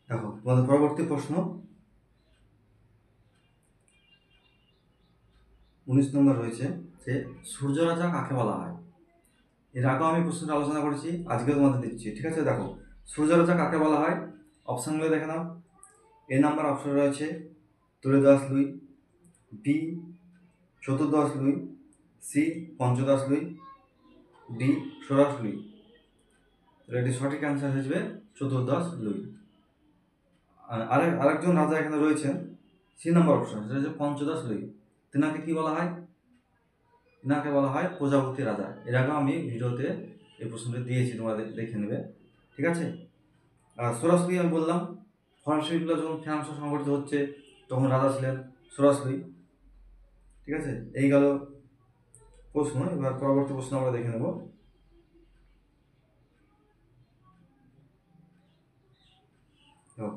দেখো তোমাদের পরবর্তী প্রশ্ন 19 নম্বর রয়েছে যে সূর্যরাজা কাকে বলা হয়। এর আগেও আমি প্রশ্নটা আলোচনা করেছি, আজকেও তোমাদের দিচ্ছি। ঠিক আছে, দেখো সূর্যরাজা কাকে বলা হয়। অপশানগুলো দেখে নাও। এ নাম্বার অপশন রয়েছে ত্রয়োদশ লুই, বি চতুর্দশ লুই, সি পঞ্চদশ লুই, ডি ষোড়শ লুই। এটি সঠিক অ্যান্সার হয়ে যাবে চতুর্দশ লুই। আরেকজন রাজা এখানে রয়েছেন, সি নম্বর অপশন, সেটা হচ্ছে পঞ্চদশ লুই। তেনাকে কি বলা হয়? তেনাকে বলা হয় প্রজাপতি রাজা। এর আগেও আমি ভিডিওতে এই প্রশ্নটি দিয়েছি, তোমরা দেখে নেবে। ঠিক আছে, ষোড়শ লুই আমি বললাম, ফরাসি বিপ্লব যখন ফ্রান্স সংগঠিত হচ্ছে তখন রাজা ছিলেন ষোড়শ লুই। ঠিক আছে, এই গেল প্রশ্ন। এবার পরবর্তী প্রশ্ন আমরা দেখে নেব।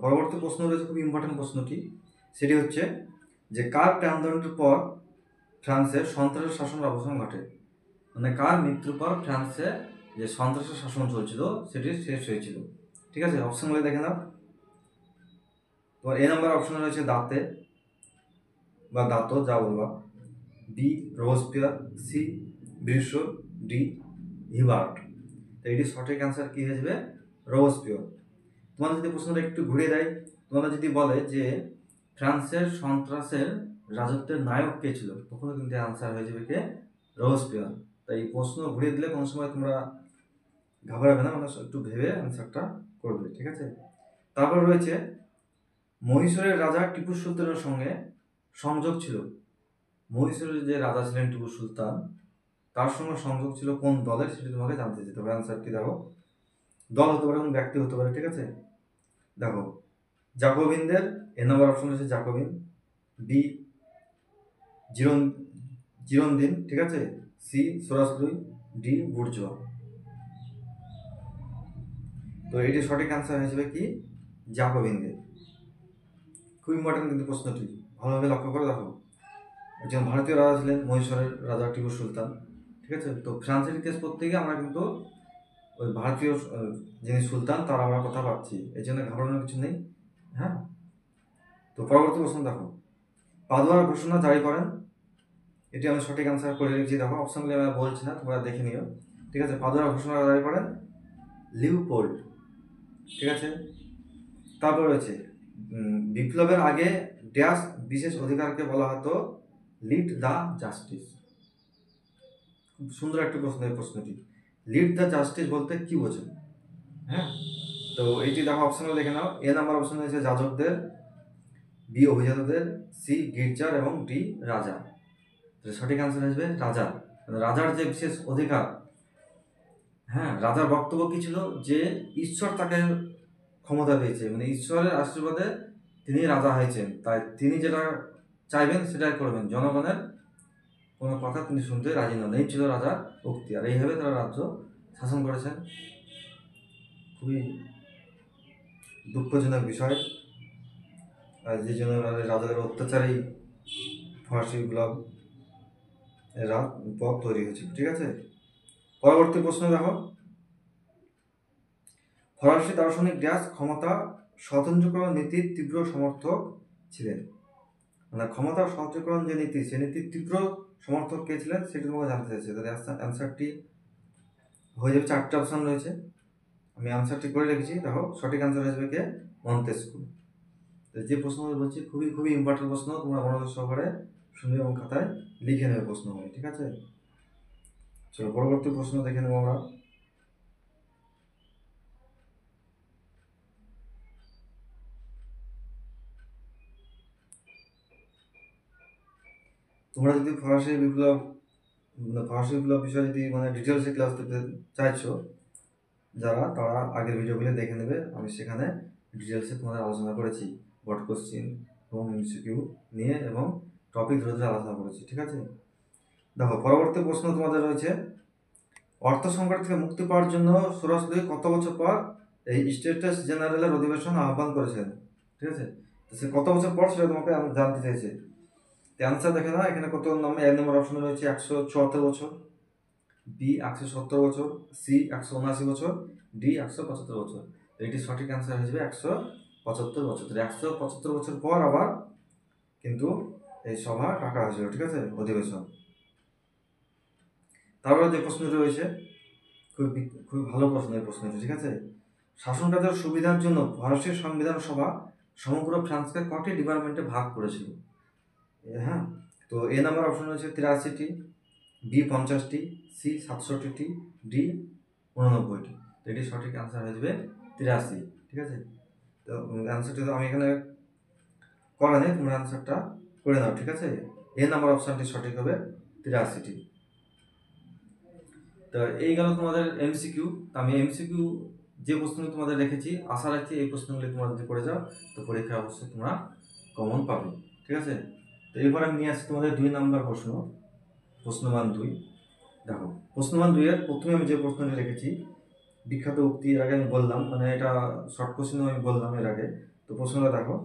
পরবর্তী প্রশ্ন রয়েছে খুব ইম্পর্টেন্ট প্রশ্নটি, সেটি হচ্ছে যে কার প্রাণদণ্ডের পর ফ্রান্সে সন্ত্রাসের শাসনের অবসান ঘটে। মানে কার মৃত্যুর পর ফ্রান্সে যে সন্ত্রাসের শাসন চলছিল সেটি শেষ হয়েছিল। ঠিক আছে, অপশনগুলো দেখে নাও। তোমার এ নাম্বার অপশন রয়েছে দাঁতে বা দাঁতো, যা বলবা, বি রোজপিয়ার, সি ব্রিশো, ডি হিবার্ট। তো এটি সঠিক অ্যান্সার কি হয়ে যাবে? রোজপিয়ার। তোমাদের যদি প্রশ্নটা একটু ঘুরিয়ে দেয়, তোমাদের যদি বলে যে ফ্রান্সের সন্ত্রাসের রাজত্বের নায়ক কে ছিল, তখনও কিন্তু অ্যান্সার হয়ে যাবে কে? রোজপিয়ার। তাই প্রশ্ন ঘুরিয়ে দিলে কোনো সময় তোমরা ঘাবড়াবে না, মানে একটু ভেবে অ্যান্সারটা করবে। ঠিক আছে, তারপর রয়েছে মহীশূরের রাজা টিপু সুলতানের সঙ্গে সংযোগ ছিল। মহীশূরের যে রাজা ছিলেন টিপু সুলতান, তার সঙ্গে সংযোগ ছিল কোন দলের, সেটি তোমাকে জানতে যেতে হবে। অ্যান্সারটি দেখো, দল হতে পারে এবং ব্যক্তি হতে পারে। ঠিক আছে, দেখো জাকোবিনদের এ নম্বর অপশন হচ্ছে জাকোবিন, বি জিরোনদিন, ঠিক আছে, সি সোরাসলুই, ডি বুর্জোয়া। তো এটি সঠিক অ্যান্সার হিসেবে কি? জাকোবিনদের। খুব ইম্পর্টেন্ট কিন্তু প্রশ্নটি, ভালোভাবে লক্ষ্য করে দেখো। একজন ভারতীয় রাজা ছিলেন মহীশূরের রাজা টিপু সুলতান। ঠিক আছে, তো ফ্রান্সের ইতিহাস পড়তে গিয়ে আমরা কিন্তু ওই ভারতীয় যিনি সুলতান তার আমরা কথা পাচ্ছি, এই জন্য ঘাবড়ানোর কিছু নেই। হ্যাঁ, তো পরবর্তী প্রশ্ন দেখো, পাদুয়ার ঘোষণা জারি করেন। এটি আমি সঠিক অ্যান্সার করে রেখেছি। দেখো অপশনগুলি আমি বলছি না, তোমরা দেখে নিও। ঠিক আছে, পাদুয়ার ঘোষণা জারি করেন লিওপোল্ড। ঠিক আছে, তারপর রয়েছে বিপ্লবের আগে ড্যাশ বিশেষ অধিকারকে বলা হতো লিড দ্য জাস্টিস। খুব সুন্দর একটা প্রশ্ন এই প্রশ্নটি। লিড দ্য জাস্টিস বলতে কি বোঝে? হ্যাঁ, তো এইটি দেখো অপশন দেখে নাও। এ নাম্বার অপশন হয়েছে যাজকদের, বি অভিজাতদের, সি গির্জার এবং ডি রাজা। সঠিক অ্যান্সার আসবে রাজা। রাজার যে বিশেষ অধিকার, হ্যাঁ, রাজার বক্তব্য কি ছিল যে ঈশ্বর তাকে ক্ষমতা দিয়েছে, মানে ঈশ্বরের আশীর্বাদে তিনি রাজা হয়েছেন, তাই তিনি যেটা চাইবেন সেটাই করবেন, জনগণের কোনো কথা তিনি শুনতে রাজি নন। এই ছিল রাজার উক্তি, আর এইভাবে তারা রাজ্য শাসন করেছেন। খুবই দুঃখজনক বিষয়, আর যে জন্য রাজাদের অত্যাচারেই ফরাসি বিপ্লব পথ তৈরি হয়েছিল। ঠিক আছে, পরবর্তী প্রশ্ন দেখো, ফরাসি দার্শনিক ড্যাশ ক্ষমতা স্বতন্ত্রকরণ নীতির তীব্র সমর্থক ছিলেন। মানে ক্ষমতা স্বতন্ত্রকরণ যে নীতি, সে নীতির তীব্র সমর্থক কে ছিলেন সেটি তোমাকে জানতে চাইছে। তাহলে অ্যান্সারটি হয়ে যাবে, চারটে অপশন রয়েছে, আমি অ্যান্সারটি করে রেখেছি। দেখো সঠিক অ্যান্সার হয়ে যাবে কে? মন্তেস্কু। যে প্রশ্ন বলছি খুবই খুবই ইম্পর্টেন্ট প্রশ্ন, তোমরা মনোযোগ সহকারে শুনে এবং খাতায় লিখে নেবে প্রশ্ন হয়। ঠিক আছে, চলো পরবর্তী প্রশ্ন দেখে নেবো আমরা। তোমরা যদি ফরাসি বিপ্লব বিষয়ে যদি মানে ডিটেলসে ক্লাস করতে চাইছো, তারা আগের ভিডিওগুলো দেখে নেবে। আমি সেখানে ডিটেলসে তোমাদের আলোচনা করেছি, বট কোশ্চিন এবং এমসিকিউ নিয়ে এবং টপিক ধরে ধরে আলোচনা করেছি। ঠিক আছে, দেখো পরবর্তী প্রশ্ন তোমাদের রয়েছে, অর্থ সংকট থেকে মুক্তি পাওয়ার জন্য সরাসরি কত বছর পর এই স্টেটাস জেনারেলের অধিবেশন আহ্বান করেছেন? ঠিক আছে, তো সে কত বছর পর সেটা তোমাকে জানতে চাইছে। অ্যান্সার দেখে না, এখানে কত নম্বর, এক নম্বর অপশনে রয়েছে 174 বছর, বি 170 বছর, সি 179 বছর, ডি 175 বছর। এটি সঠিক অ্যান্সার হয়ে যাবে 75 বছর, 175 বছর পর আবার কিন্তু এই সভা ডাকা হয়েছিল, ঠিক আছে, অধিবেশন। তারপরে যে প্রশ্নটি রয়েছে খুব ভালো প্রশ্ন এই প্রশ্নটি, ঠিক আছে। শাসন কাজের সুবিধার জন্য ফরাসি সংবিধান সভা সমগ্র ফ্রান্সকে কটি ডিপার্টমেন্টে ভাগ করেছিল? হ্যাঁ, তো এ নাম্বার অপশন রয়েছে 83টি, বি 50টি, সি 67টি, ডি 89টি। তো এটি সঠিক অ্যান্সার হয়ে যাবে 83, ঠিক আছে। তো অ্যান্সারটি তো আমি এখানে করা নেই, তোমরা অ্যান্সারটা করে নাও, ঠিক আছে। এ নাম্বার অপশনটি সঠিক হবে 83টি। তো এই গেল তোমাদের এমসিকিউ। আমি এমসিকিউ যে প্রশ্নগুলো তোমাদের রেখেছি, আশা রাখছি এই প্রশ্নগুলি তোমরা যদি করে যাও তো পরীক্ষায় অবশ্যই তোমরা কমন পাবে, ঠিক আছে। তো এরপর আমি নিয়ে আসছি তোমাদের 2 নাম্বার প্রশ্ন, প্রশ্নমান 2। দেখো, প্রশ্নমান 2 এর প্রথমে আমি যে প্রশ্নটি রেখেছি, বিখ্যাত উক্তি, এর আগে আমি বললাম, মানে এটা শর্ট কোশ্চেন আমি বললাম এর আগে। তো প্রশ্নটা দেখো,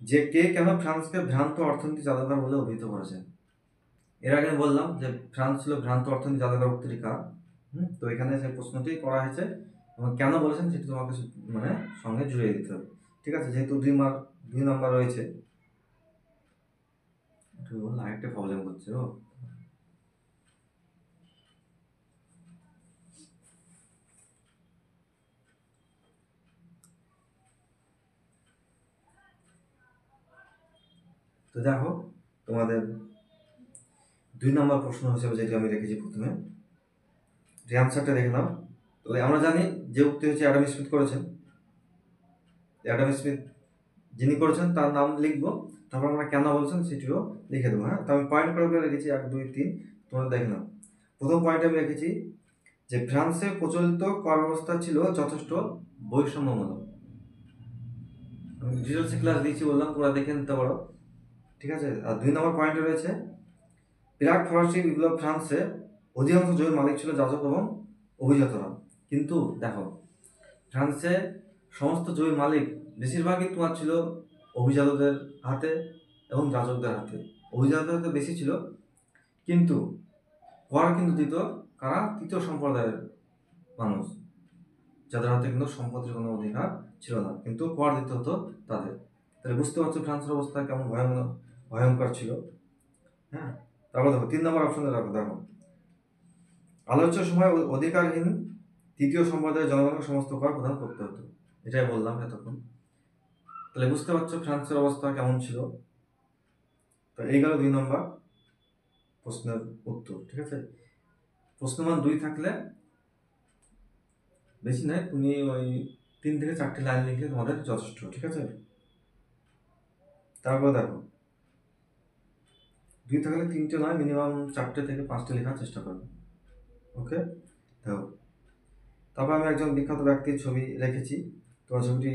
যে কে কেন ফ্রান্সকে ভ্রান্ত অর্থনীতি জাদুঘর বলে অভিহিত করেছেন? এর আগে আমি বললাম যে ফ্রান্স ছিল ভ্রান্ত অর্থনীতি জাদুঘর উক্তিটি কার। তো এখানে সেই প্রশ্নটি করা হয়েছে এবং কেন বলেছেন সেটি তোমাকে মানে সঙ্গে জুড়ে দিতে হবে, ঠিক আছে। যেহেতু 2 নাম্বার রয়েছে, একটু লাইটে প্রবলেম হচ্ছে। তো দেখো, তোমাদের 2 নাম্বার প্রশ্ন হিসেবে যেটি আমি রেখেছি প্রথমে, যে অ্যান্সারটা দেখে নাও। তো আমরা জানি যে উক্তি হচ্ছে অ্যাডাম স্মিথ করেছেন। অ্যাডাম স্মিথ যিনি করেছেন তার নাম লিখবো, তারপর আমরা কেন বলছেন সেটিও লিখে দেবো। হ্যাঁ, তো আমি পয়েন্ট করে রেখেছি 1 2 3, তোমরা দেখে নাও। প্রথম পয়েন্টে আমি রেখেছি যে ফ্রান্সে প্রচলিত কর ব্যবস্থা ছিল যথেষ্ট বৈষম্যমূলক। আমি ডিটেলসে ক্লাস দিয়েছি, বললাম তোমরা দেখে নিতে পারো, ঠিক আছে। আর 2 নম্বর পয়েন্টে রয়েছে, বিরাট ফরাসি বিপ্লব ফ্রান্সে অধিকাংশ জমির মালিক ছিল যাজক এবং অভিজাতরা। কিন্তু দেখো, ফ্রান্সে সমস্ত জমির মালিক বেশিরভাগই তোমার ছিল অভিজাতদের হাতে এবং যাজকদের হাতে। অভিজাতদের হাতে বেশি ছিল, কিন্তু কর কিন্তু দিত কারা? তৃতীয় সম্প্রদায়ের মানুষ, যাদের হাতে কিন্তু সম্পত্তির কোনো অধিকার ছিল না, কিন্তু কর দিতে হতো তাদের। তাহলে বুঝতে পারছো ফ্রান্সের অবস্থা কেমন ভয়ঙ্কর ছিল। হ্যাঁ, তারপর দেখো 3 নম্বর অপশনে দেখো, আলোচ্য সময় অধিকারহীন তৃতীয় সম্প্রদায়ের জনগণকে সমস্ত কর প্রদান করতে হতো। এটাই বললাম এতক্ষণ। তাহলে বুঝতে পারছো ফ্রান্সের অবস্থা কেমন ছিল। তো এই গেল 2 নম্বর প্রশ্নের উত্তর, ঠিক আছে। প্রশ্নমান 2 থাকলে বেশি নয়, তুমি ওই 3 থেকে 4টি লাইন লিখলে তোমাদের যথেষ্ট, ঠিক আছে। তারপর দেখো, 2 থাকলে 3টে নয়, মিনিমাম 4টে থেকে 5টে লেখার চেষ্টা করবে, ওকে। দেখো, তারপর আমি একজন বিখ্যাত ব্যক্তির ছবি রেখেছি। তোমার ছবিটি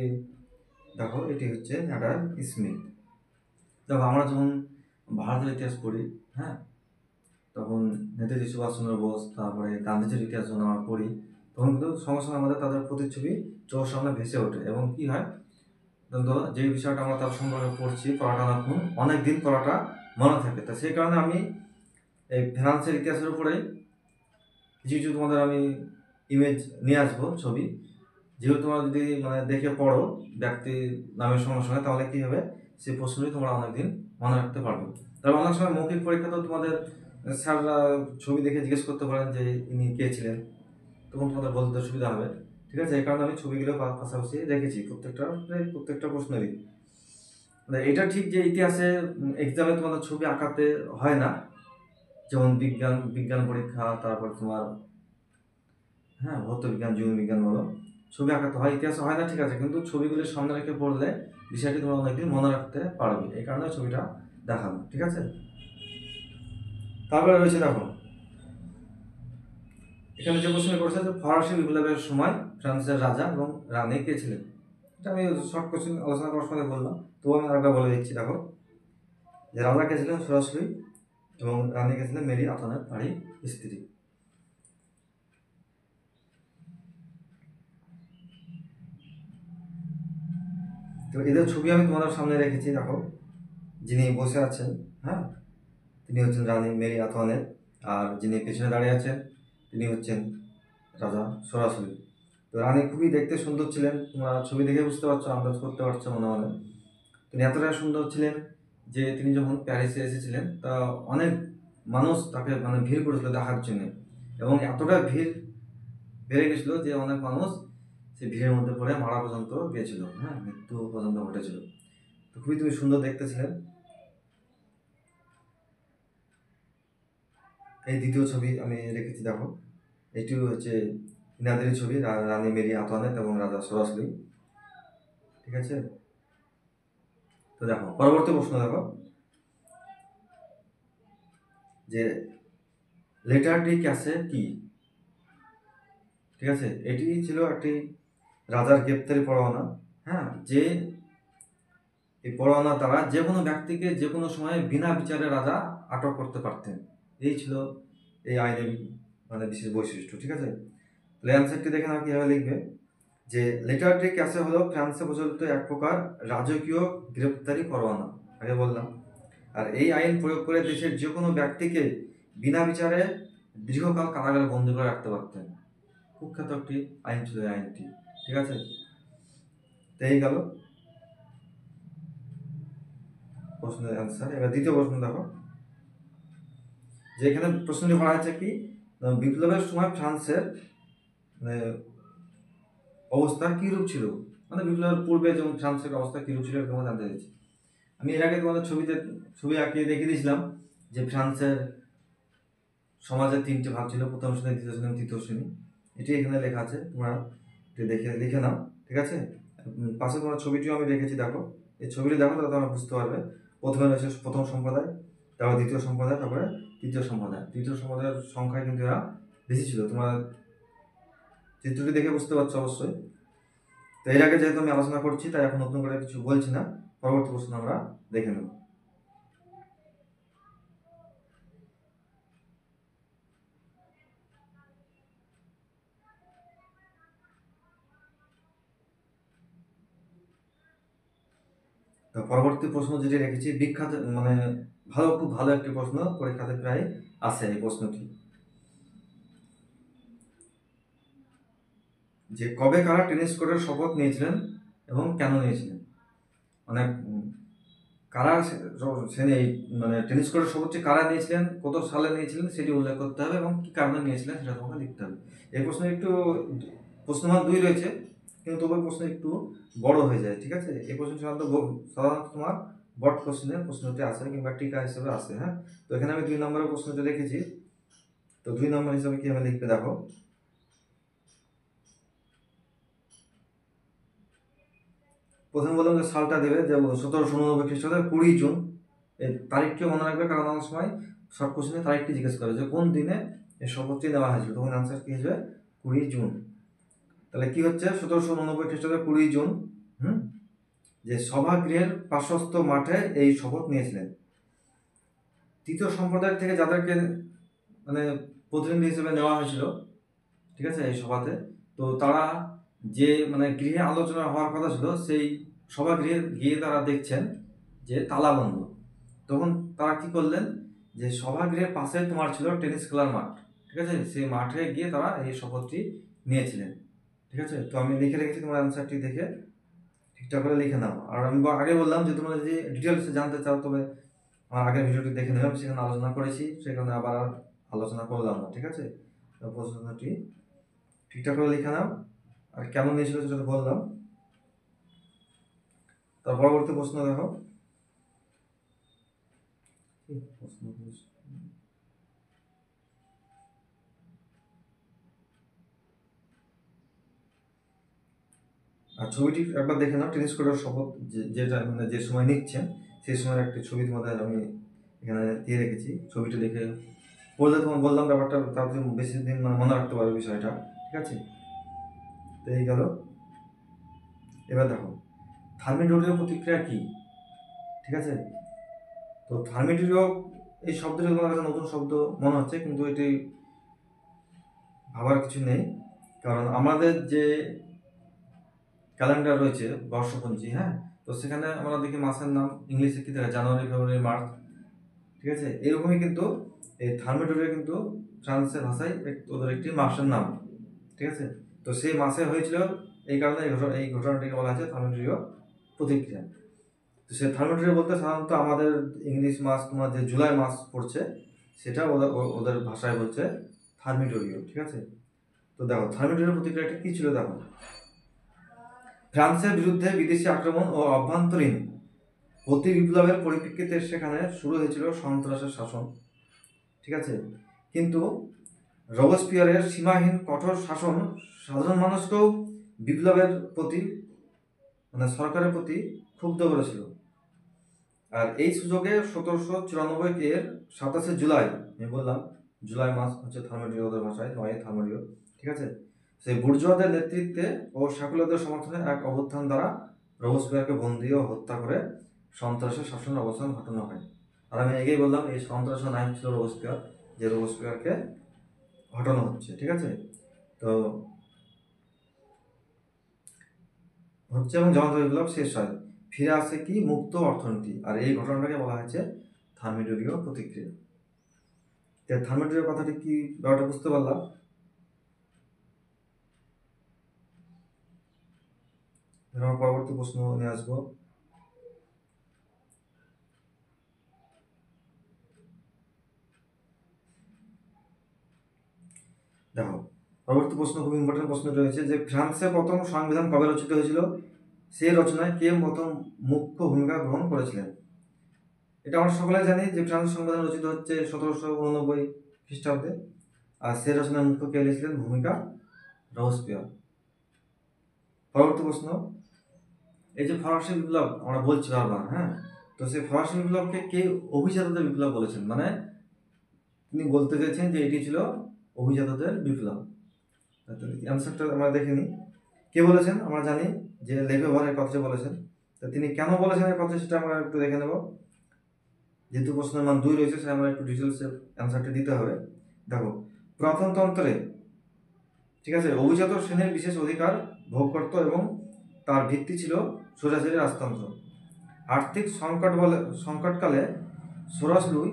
দেখো, এটি হচ্ছে অ্যাডাম স্মিথ। দেখো, আমরা যখন ভারতের ইতিহাস পড়ি, হ্যাঁ, তখন নেতাজি সুভাষচন্দ্র বোস, তারপরে গান্ধীজির ইতিহাস যখন আমরা পড়ি, তখন কিন্তু সঙ্গে সঙ্গে আমাদের তাদের প্রতিচ্ছবি চোখের সামনে ভেসে ওঠে। এবং কি হয়, যে বিষয়টা আমরা তার সম্পর্কে পড়ছি, পড়াটা অনেক দিন পড়াটা মনে থাকে। তা সেই কারণে আমি এই ফ্রান্সের ইতিহাসের উপরে কিছু কিছু তোমাদের আমি ইমেজ নিয়ে আসবো, ছবি, যেগুলো তোমরা যদি মানে দেখে পড়ো ব্যক্তির নামের সঙ্গে সঙ্গে, তাহলে কি হবে, সেই প্রশ্নটি তোমরা অনেকদিন মনে রাখতে পারবে। তারপর অনেক সময় মৌখিক পরীক্ষাতেও তোমাদের স্যাররা ছবি দেখে জিজ্ঞেস করতে পারেন যে ইনি কে ছিলেন, তখন তোমাদের বলতে সুবিধা হবে, ঠিক আছে। এই কারণে আমি ছবিগুলো পাশাপাশি রেখেছি প্রত্যেকটা প্রশ্নেরই। এটা ঠিক যে ইতিহাসে এক্সামে তোমাদের ছবি আঁকাতে হয় না, যেমন বিজ্ঞান পরীক্ষা, তারপর তোমার ভৌত বিজ্ঞান, জীববিজ্ঞান বলো, ছবি আঁকাতে হয়, ইতিহাসে হয় না, ঠিক আছে। কিন্তু ছবিগুলি সামনে রেখে পড়লে বিষয়টি তোমরা অনেকদিন মনে রাখতে পারবে, এই কারণে ছবিটা দেখানো, ঠিক আছে। তারপরে রয়েছে, দেখো এখানে যে প্রশ্ন করেছে যে ফরাসি বিপ্লবের সময় ফ্রান্সের রাজা এবং রানী কে ছিলেন। এটা আমি শর্ট কোশ্চেন আলোচনা করার সময় বললাম, তবু আমি আরেকবার বলে দিচ্ছি। দেখো, যে রাজা কে ছিলেন সরাসরি এবং রানী কে ছিলেন মেরি আতনের বাড়ির স্ত্রী। তো এদের ছবি আমি তোমাদের সামনে রেখেছি। দেখো, যিনি বসে আছেন, হ্যাঁ, তিনি হচ্ছেন রানী মেরি আতওয়ানেট, আর যিনি পেছনে দাঁড়িয়ে আছেন তিনি হচ্ছেন রাজা সরাসরি। তো রানী খুবই দেখতে সুন্দর ছিলেন, তোমরা ছবি দেখে বুঝতে পারছো, আন্দাজ করতে পারছো মনে মনে। তিনি এতটা সুন্দর ছিলেন যে তিনি যখন প্যারিসে এসেছিলেন তা অনেক মানুষ তাকে মানে ভিড় করেছিল দেখার জন্য, এবং এতটা ভিড় বেড়ে গেছিল যে অনেক মানুষ সেই ভিড়ের মধ্যে পড়ে মারা পর্যন্ত গিয়েছিল, হ্যাঁ, মৃত্যু পর্যন্ত ঘটেছিল। তো খুবই তুমি সুন্দর দেখতে ছিলেন। এই দ্বিতীয় ছবি আমি রেখেছি, দেখো এটিও হচ্ছে ইনাদের ছবি, রানী মেরি আন্তোয়ানেট এবং রাজা সরাসরি, ঠিক আছে। তো দেখো পরবর্তী প্রশ্ন, দেখো যে লেটার ডি ক্যাসে কি, ঠিক আছে। এটি ছিল একটি রাজার গ্রেপ্তারি পরোয়ানা, হ্যাঁ, যে এই পরোয়ানা দ্বারা যে কোনো ব্যক্তিকে যে কোনো সময় বিনা বিচারে রাজা আটক করতে পারতেন। এই ছিল এই আইনের মানে বিশেষ বৈশিষ্ট্য, ঠিক আছে। তাহলে অ্যান্সারটি দেখে নাও কীভাবে লিখবে, যে লেটার ডি ক্যাসে হলো ফ্রান্সে প্রচলিত এক প্রকার রাজকীয় গ্রেপ্তারি পরোয়ানা, আগে বললাম। আর এই আইন প্রয়োগ করে দেশের যে কোনো ব্যক্তিকে বিনা বিচারে দীর্ঘকাল কারাগারে বন্দী করে রাখতে পারতেন। কুখ্যাত একটি আইন ছিল এই আইনটি, ঠিক আছে। তো এই গেল প্রশ্নের অ্যান্সার। এবার দ্বিতীয় প্রশ্ন দেখো, যে এখানে প্রশ্নটি করা হয়েছে কি, বিপ্লবের সময় ফ্রান্সের মানে অবস্থা কীরূপ ছিল, মানে বিপ্লবের পূর্বে যেমন ফ্রান্সের অবস্থা কীরূপ ছিল এরকম জানতে চাইছি। আমি এর আগে তোমাদের ছবি আঁকিয়ে দেখিয়ে দিয়েছিলাম যে ফ্রান্সের সমাজের তিনটে ভাগ ছিল, প্রথম শ্রেণী, দ্বিতীয় শ্রেণী, তৃতীয় শ্রেণী। এটি এখানে লেখা আছে, তোমরা দেখে লিখে নাও, ঠিক আছে। পাশে তোমার ছবিটিও আমি রেখেছি, দেখো এই ছবিটি দেখো, তাহলে তোমরা বুঝতে পারবে। প্রথমে রয়েছে প্রথম সম্প্রদায়, তারপর দ্বিতীয় সম্প্রদায়, তারপরে তৃতীয় সম্প্রদায়। তৃতীয় সম্প্রদায়ের সংখ্যায় কিন্তু এরা বেশি ছিল, তোমরা চিত্রটি দেখে বুঝতে পারছো অবশ্যই। তো এর আগে যেহেতু আমি আলোচনা করছি তাই এখন নতুন করে কিছু বলছি না, পরবর্তী প্রশ্ন আমরা দেখে নেব। তো পরবর্তী প্রশ্ন যেটি রেখেছি বিখ্যাত মানে খুব ভালো একটি প্রশ্ন, পরীক্ষাতে প্রায় আসে এই প্রশ্নটি, যে কবে কারা টেনিস কোর্টের শপথ নিয়েছিলেন এবং কেন নিয়েছিলেন। মানে কারা মানে টেনিস কোর্টের শপথটি কারা নিয়েছিলেন, কত সালে নিয়েছিলেন সেটি উল্লেখ করতে হবে, এবং কি কারণে নিয়েছিলেন সেটা তোমাকে লিখতে হবে। এই প্রশ্নে একটু প্রশ্নমান 2 রয়েছে, কিন্তু তবে প্রশ্ন একটু বড় হয়ে যায়, ঠিক আছে। এই প্রশ্ন সাধারণত তোমার বট কোশ্চেনের প্রশ্নটি আসে কিংবা টিকা হিসেবে আসে, হ্যাঁ। তো এখানে আমি 2 নম্বরের প্রশ্নটি রেখেছি। তো 2 নম্বর হিসাবে কিভাবে লিখবে দেখো, প্রথমে বললাম যে সালটা দেবে, যে 1789 খ্রিস্টাব্দে 20 জুন। এই তারিখটিও মনে রাখবে, কারণ অনেক সময় শর্ট কোশ্চেনে তারিখটি জিজ্ঞেস করে যে কোন দিনে এই শপথটি নেওয়া হয়েছিল, তখন আনসার কি হবে 20 জুন। তাহলে কি হচ্ছে 1789 খ্রিস্টাব্দে 20 জুন, যে সভাগৃহের পার্শ্বস্থ মাঠে এই শপথ নিয়েছিলেন। তৃতীয় সম্প্রদায় থেকে যাদেরকে মানে প্রতিনিধি হিসেবে নেওয়া হয়েছিল, ঠিক আছে, এই সভাতে, তো তারা যে মানে গৃহে আলোচনা হওয়ার কথা ছিল সেই সভাগৃহে গিয়ে তারা দেখছেন যে তালা বন্ধ। তখন তারা কি করলেন, যে সভাগৃহের পাশে তোমার ছিল টেনিস খেলার মাঠ, ঠিক আছে, সেই মাঠে গিয়ে তারা এই শপথটি নিয়েছিলেন, ঠিক আছে। তো আমি লিখে রেখেছি, তোমার অ্যান্সারটি দেখে ঠিকঠাক করে লিখে নাও। আর আমি আগে বললাম যে তোমরা যদি ডিটেলসে জানতে চাও তবে আমার আগের ভিডিওটি দেখে নেবে, আমি সেখানে আলোচনা করেছি, সেখানে আবার আলোচনা করলাম না, ঠিক আছে। প্রশ্নটি ঠিকঠাক করে লিখে নাও, আর কেমন নিয়েছিল সেটা বললাম। তার পরবর্তী প্রশ্ন দেখো, আর ছবিটি একবার দেখে নাও, টেনিস কোর্টের শপথ যেটা মানে যে সময় নিচ্ছেন সেই সময়ের একটি ছবি তোমাদের আমি এখানে দিয়ে রেখেছি। ছবিটা দেখে পড়লে তোমার বললাম ব্যাপারটা, তাতে বেশি দিন মনে রাখতে পারবে বিষয়টা, ঠিক আছে। তো এই গেল। এবার দেখো থার্মিডোরের প্রতিক্রিয়া কি, ঠিক আছে। তো থার্মিডোরিও এই শব্দটি তোমার কাছে নতুন শব্দ মনে হচ্ছে, কিন্তু এটি ভাবার কিছু নেই, কারণ আমাদের যে ক্যালেন্ডার রয়েছে বর্ষপঞ্জি, হ্যাঁ, তো সেখানে আমরা দেখি মাসের নাম ইংলিশে কি থাকে, জানুয়ারি, ফেব্রুয়ারি, মার্চ, ঠিক আছে। এরকমই কিন্তু এই থার্মিডোরিয়া কিন্তু ফ্রান্সের ভাষায় ওদের একটি মাসের নাম, ঠিক আছে। তো তো সেই মাসে হয়েছিল, এই কারণে এই ঘটনাটিকে বলা হয়েছে থার্মোমিটারীয় প্রতিক্রিয়া। তো সে থার্মোমিটার বলতে সাধারণত আমাদের ইংলিশ মাস তোমার যে জুলাই মাস পড়ছে সেটা ওদের ভাষায় বলছে থার্মিটোরিও, ঠিক আছে। তো দেখো থার্মিটোরিও প্রতিক্রিয়াটি কী ছিল দেখো। ফ্রান্সের বিরুদ্ধে বিদেশি আক্রমণ ও অভ্যন্তরীণ প্রতি বিপ্লবের পরিপ্রেক্ষিতে সেখানে শুরু হয়েছিল সন্ত্রাসের শাসন, ঠিক আছে। কিন্তু রোবসপিয়ারের সীমাহীন কঠোর শাসন সাধারণ মানুষকেও বিপ্লবের প্রতি মানে সরকারের প্রতি ক্ষুব্ধ করেছিল। আর এই সুযোগে 1794 এর 27 জুলাই, আমি বললাম জুলাই মাস হচ্ছে থার্মোমিটার ওদের ভাষায়, 9 থার্মোমিটার, ঠিক আছে। সেই বুর্জোয়াদের নেতৃত্বে ও সাকুলাদের সমর্থনে এক অভ্যুত্থান দ্বারা রোবসপিয়ারকে বন্দী ও হত্যা করে সন্ত্রাসের শাসনের অবসান ঘটানো হয়। আর আমি আগেই বললাম এই সন্ত্রাসের নাম ছিল রোবসপিয়ার, যে রোবসপিয়ারকে ঘটানো হচ্ছে, ঠিক আছে। তো হচ্ছে এবং জনতা বিপ্লব শেষ হয়, ফিরে আসে কি মুক্ত অর্থনীতি। আর এই ঘটনাটাকে বলা হয়েছে থার্মিটোরীয় প্রতিক্রিয়া। থার্মিটোরীয় কথাটি কি ব্যাপারটা বুঝতে পারলাম। আমরা পরবর্তী প্রশ্ন নিয়ে আসবো। দেখো পরবর্তী প্রশ্ন খুব ইম্পর্টেন্ট প্রশ্ন রয়েছে যে ফ্রান্সের প্রথম সংবিধান কবে রচিত হয়েছিল, সেই রচনায় কে প্রথম মুখ্য ভূমিকা গ্রহণ করেছিলেন। এটা আমরা সকলে জানি যে ফ্রান্স সংবিধান রচিত হচ্ছে 1789 খ্রিস্টাব্দে, আর সেই রচনার মুখ্য কে লিখেছিলেন, ভূমিকা রোবসপিয়ার। পরবর্তী প্রশ্ন, এই যে ফরাসি বিপ্লব আমরা বলছি বারবার, হ্যাঁ, তো সেই ফরাসি বিপ্লবকে কে অভিজাতদের বিপ্লব বলেছেন, মানে তিনি বলতে চাইছেন যে এটি ছিল অভিজাতদের বিপ্লব। অ্যান্সারটা আমরা দেখে নিই, কে বলেছেন আমরা জানি যে লেফেভার এই কথাটি বলেছেন। তো তিনি কেন বলেছেন এই কথা সেটা আমরা একটু দেখে নেব, যেহেতু প্রশ্নের মান 2 রয়েছে সেটা আমরা একটু ডিটেলসে অ্যান্সারটা দিতে হবে। দেখো প্রজাতন্ত্রে, ঠিক আছে, অভিজাত শ্রেণীর বিশেষ অধিকার ভোগ করত এবং তার ভিত্তি ছিল স্বৈরাচারী রাজতন্ত্র। আর্থিক সংকটকালে সোরাস লুই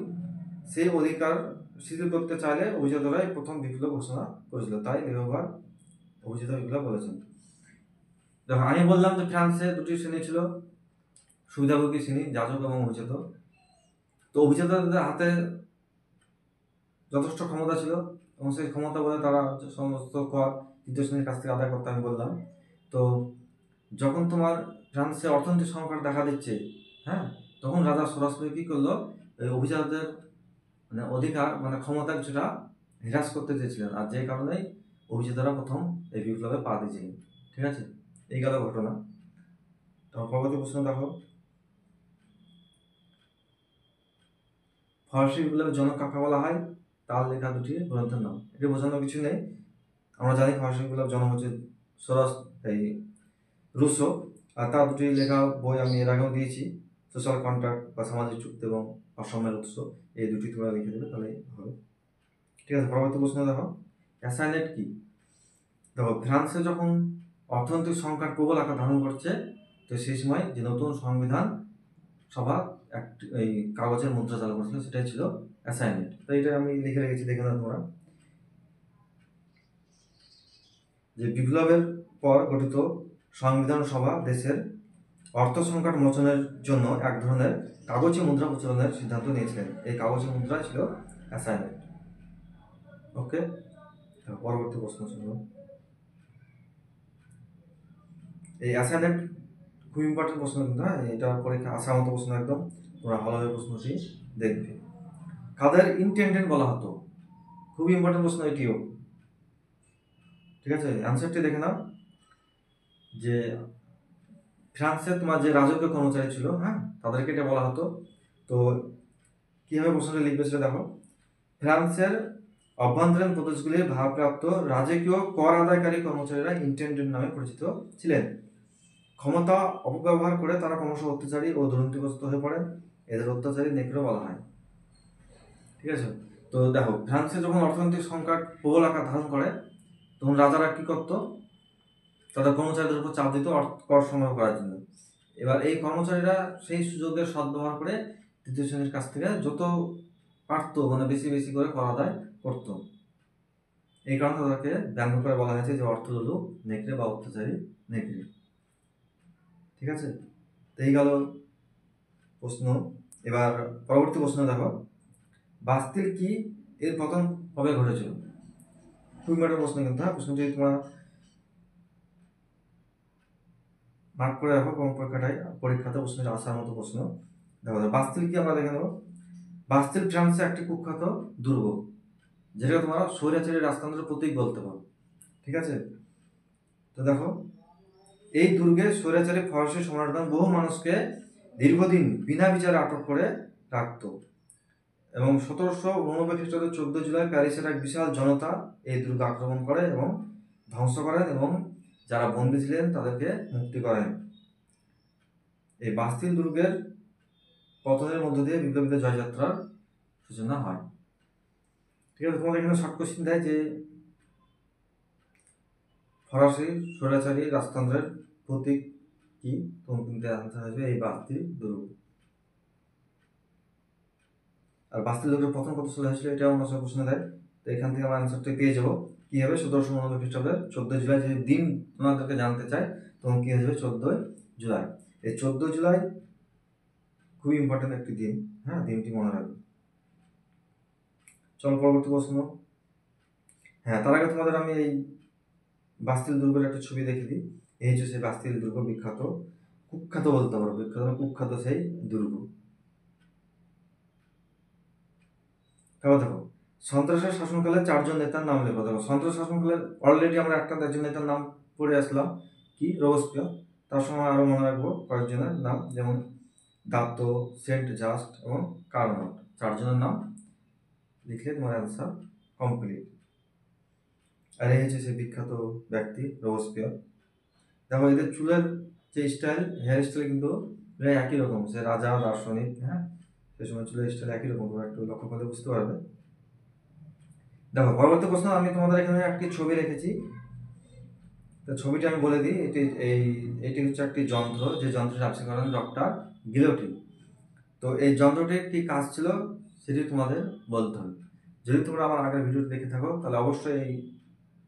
সেই অধিকার শিথিল করতে চাইলে অভিজাতরাই প্রথম বিপ্লব ঘোষণা করেছিল, তাই লেফেভার অভিজাত বিপ্লব বলেছেন। দেখো আমি বললাম যে ফ্রান্সে দুটি শ্রেণী ছিল, সুবিধাভোগী শ্রেণী, যাজক এবং অভিজাত। তো অভিজাতদের হাতে যথেষ্ট ক্ষমতা ছিল এবং সেই ক্ষমতা বলে তারা সমস্ত কর তৃতীয় শ্রেণীর কাছ থেকে আদায় করতে, আমি বললাম। তো যখন তোমার ফ্রান্সে অর্থনৈতিক সংকট দেখা দিচ্ছে, হ্যাঁ, তখন রাজা সরাসরি কী করলো, এই অভিজাতদের মানে অধিকার মানে ক্ষমতা কিছুটা হ্রাস করতে চেয়েছিলেন, আর যে কারণেই অভিজাতরা প্রথম এই বিপ্লবে পা দিয়েছিলেন, ঠিক আছে। এই গেল ঘটনা। তো পরবর্তী প্রশ্ন দেখো, ফরাসি বিপ্লবের জনক কাকে বলা হয়, তার লেখা দুটি গ্রন্থের নাম। এটি বোঝানোর কিছু নেই, আমরা জানি ফরাসি বিপ্লব জনক হচ্ছে এই রুসো, আর তার দুটি লেখা বই আমি এর আগেও দিয়েছি, সোশ্যাল কন্ট্রাক্ট বা সামাজিক চুক্তি এবং অসমের উৎস, এই দুটি তোমরা লিখে দেবে তাহলে হবে, ঠিক আছে। পরবর্তী প্রশ্ন দেখো, অ্যাসাইনেট কি। দেখো ফ্রান্সে যখন অর্থনৈতিক সংকট প্রবল আকার ধারণ করছে, তো সেই সময় যে নতুন সংবিধান সভা এই কাগজের মুদ্রা চালু করেছিল সেটাই ছিল অ্যাসাইনমেন্ট। তো এটা আমি লিখে রেখেছি, দেখে নাও তোমরা, যে বিপ্লবের পর গঠিত সংবিধান সভা দেশের অর্থ সংকট মোচনের জন্য এক ধরনের কাগজী মুদ্রা প্রচলনের সিদ্ধান্ত নিয়েছিলেন। এই কাগজী মুদ্রা ছিল অ্যাসাইনমেন্ট। ওকে, পরবর্তী প্রশ্ন শুনবো। এই অ্যাসাইনমেন্ট খুব ইম্পর্টেন্ট প্রশ্ন কিন্তু, হ্যাঁ, এটা পরীক্ষা আসার মতো প্রশ্ন, একদম তোমরা ভালোভাবে প্রশ্নটি দেখবে। কাদের ইন্টেন্ডেন্ট বলা হতো, খুবই ইম্পর্টেন্ট প্রশ্ন এটিও, ঠিক আছে। অ্যান্সারটি দেখে নাও, যে ফ্রান্সে তোমার যে রাজকীয় কর্মচারী ছিল, হ্যাঁ, তাদেরকে এটা বলা হতো। তো কীভাবে প্রশ্নটা লিখবে সেটা দেখো, ফ্রান্সের অভ্যন্তরীণ প্রদেশগুলির ভারপ্রাপ্ত রাজকীয় কর আদায়কারী কর্মচারীরা ইন্টেন্ডেন্ট নামে পরিচিত ছিলেন। ক্ষমতা অপব্যবহার করে তারা ক্রমশ অত্যাচারী ও দুর্নীতিগ্রস্ত হয়ে পড়েন, এদের অত্যাচারী নেকড়ে বলা হয়, ঠিক আছে। তো দেখো ফ্রান্সে যখন অর্থনৈতিক সংকট প্রবল আকার ধারণ করে, তখন রাজারা কি করত, তাদের কর্মচারীদের উপর চাপ দিত কর সংগ্রহ করার জন্য। এবার এই কর্মচারীরা সেই সুযোগের সদ্ব্যবহার করে তৃতীয় শ্রেণীর কাছ থেকে যত পারত মানে বেশি বেশি করে কর আদায় করত। এই কারণে তাদেরকে ব্যঙ্গ করে বলা হয়েছে যে অর্থলোলু নেকড়ে বা অত্যাচারী নেকড়ে। ঠিক আছে, তো এই গেল প্রশ্ন। এবার পরবর্তী প্রশ্ন দেখো, বাস্তিল কি এর পতন কবে ঘটেছিল? খুবই একটা প্রশ্ন কিন্তু, হ্যাঁ, প্রশ্নটি তোমরা মার্ক করে রাখো কোন পরীক্ষাতে প্রশ্নটি আসার মতো প্রশ্ন। দেখো বাস্তিল কি আমরা দেখে নেব। বাস্তিল ফ্রান্সে একটি কুখ্যাত দুর্গ, যেটা তোমরা স্বৈরাচারী রাজতন্ত্রের প্রতীক বলতে পারো। ঠিক আছে, তো দেখো এই দুর্গে স্বৈরাচারী ফরাসি সম্রাটগণ বহু মানুষকে দীর্ঘদিন বিনা বিচারে আটক করে রাখত, এবং 1789 খ্রিস্টাব্দের 14 জুলাই প্যারিসের এক বিশাল জনতা এই দুর্গ আক্রমণ করে এবং ধ্বংস করেন, এবং যারা বন্দী ছিলেন তাদেরকে মুক্তি করেন। এই বাস্তিল দুর্গের পতনের মধ্য দিয়ে বিপ্লবীদের জয়যাত্রার সূচনা হয়। ঠিক আছে, তোমাদের এখানে শর্ট কোশ্চিন দেয় যে ফরাসি স্বৈরাচারী রাজতন্ত্রের প্রতীক কি? তোমার কিন্তু আনসার আসবে এই বাস্তিল দুর্গ। আর বাস্তিল দুর্গের পতন কত সালে হয়েছিল এটাও আমরা সব প্রশ্ন দেয়, তো এখান থেকে আমরা আনসারটা পেয়ে যাবো। কি হবে? 1789 খ্রিস্টাব্দের 14 জুলাই। যদি দিন তোমাদেরকে জানতে চাই তখন কি হয়ে যাবে? 14 জুলাই। এই 14 জুলাই খুবই ইম্পর্টেন্ট একটি দিন, হ্যাঁ, দিনটি মনে রাখবে। চলো পরবর্তী প্রশ্ন। হ্যাঁ, তার আগে তোমাদের আমি এই বাস্তিল দুর্গের একটা ছবি দেখে দিই। এই হচ্ছে সেই বাস্তিল দুর্গ, বিখ্যাত, কুখ্যাত বলতে পারো, বিখ্যাত মানে কুখ্যাত সেই দুর্গ। তারপর দেখো সন্ত্রাসের শাসনকালে 4 জন নেতার নাম লেখো। দেখো সন্ত্রাস শাসনকালে অলরেডি আমরা একজন নেতার নাম পড়ে আসলাম, কি? রোবসপিয়ার। তার সময় আরো মনে রাখবো কয়েকজনের নাম, যেমন দাতো, সেন্ট জাস্ট এবং কার্নট। 4 জনের নাম লিখলে তোমার অ্যান্সার কমপ্লিট। আর এই হচ্ছে সেই বিখ্যাত ব্যক্তি রোবসপিয়ার। দেখো এদের চুলের যে স্টাইল, হেয়ার স্টাইল কিন্তু প্রায় একই রকম, সে রাজা দার্শনিক, হ্যাঁ, সে সময় চুলের স্টাইল একই রকম, তোমরা একটু লক্ষ্য করলে বুঝতে পারবে। দেখো পরবর্তী প্রশ্ন, আমি তোমাদের এখানে একটি ছবি রেখেছি, তো ছবিটা আমি বলে দিই। এটি হচ্ছে একটি যন্ত্র, যে যন্ত্রের আবিষ্কার করেন ডক্টর গিলোটিন। তো এই যন্ত্রটির কি কাজ ছিল সেটি তোমাদের বলতে হবে। যদি তোমরা আমার আগের ভিডিওটি দেখে থাকো তাহলে অবশ্যই এই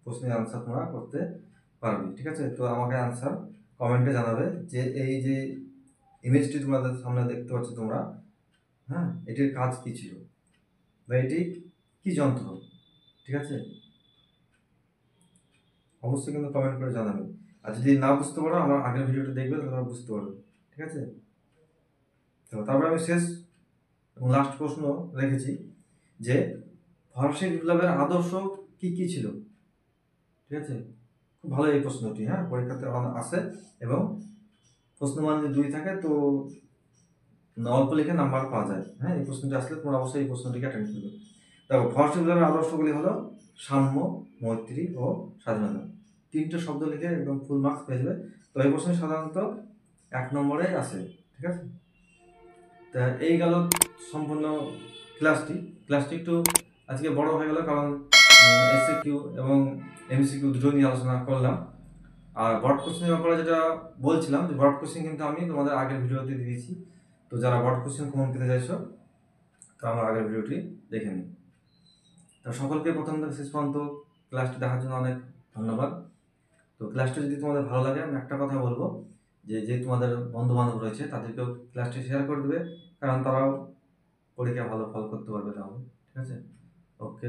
প্রশ্নের আনসার তোমরা করতে পারবে। ঠিক আছে, তো আমাকে আনসার কমেন্টে জানাবে যে এই যে ইমেজটি তোমাদের সামনে দেখতে পাচ্ছ তোমরা, হ্যাঁ, এটির কাজ কি ছিল বা এটি কি যন্ত্র। ঠিক আছে, অবশ্যই কিন্তু কমেন্ট করে জানাবে। আর যদি না বুঝতে পারো আমার আগের ভিডিওটা দেখবে তাহলে বুঝতে পারবে। ঠিক আছে, তো তারপরে আমি শেষ এবং লাস্ট প্রশ্ন রেখেছি যে ফরাসি বিপ্লবের আদর্শ কি কি ছিল। ঠিক আছে, খুব ভালো এই প্রশ্নটি, হ্যাঁ, পরীক্ষাতে আসে, এবং প্রশ্নমান যদি 2 থাকে তো অল্প লিখে নাম্বার পাওয়া যায়। হ্যাঁ, এই প্রশ্নটি আসলে তোমরা অবশ্যই এই প্রশ্নটিকে অ্যাটেন্ড করবে। দেখো ফরাসি বিপ্লবের আদর্শগুলি হলো সাম্য, মৈত্রী ও স্বাধীনতা। 3টে শব্দ লিখে একদম ফুল মার্কস পেয়ে যাবে। তো এই প্রশ্ন সাধারণত 1 নম্বরে আসে। ঠিক আছে, তা এই গেল সম্পূর্ণ ক্লাসটি একটু আজকে বড় হয়ে গেল, কারণ এসএকিউ এবং এমসিকিউ দুটো নিয়ে আলোচনা করলাম। আর বর্ড কোশ্চেনের ব্যাপারে যেটা বলছিলাম, যে বর্ড কোশ্চেন কিন্তু আমি তোমাদের আগের ভিডিওতে দিয়েছি, তো যারা বর্ড কোশ্চেন কমন পেতে চাইছো তো আমার আগের ভিডিওটি দেখে নিই। তো সকলকে প্রথম থেকে শেষ পর্যন্ত ক্লাসটি দেখার জন্য অনেক ধন্যবাদ। তো ক্লাসটা যদি তোমাদের ভালো লাগে আমি একটা কথা বলবো, যে তোমাদের বন্ধু বান্ধব রয়েছে তাদেরকেও ক্লাসটি শেয়ার করে দেবে, কারণ তারাও পরীক্ষায় ভালো ফল করতে পারবে তাহলে। ঠিক আছে, ওকে।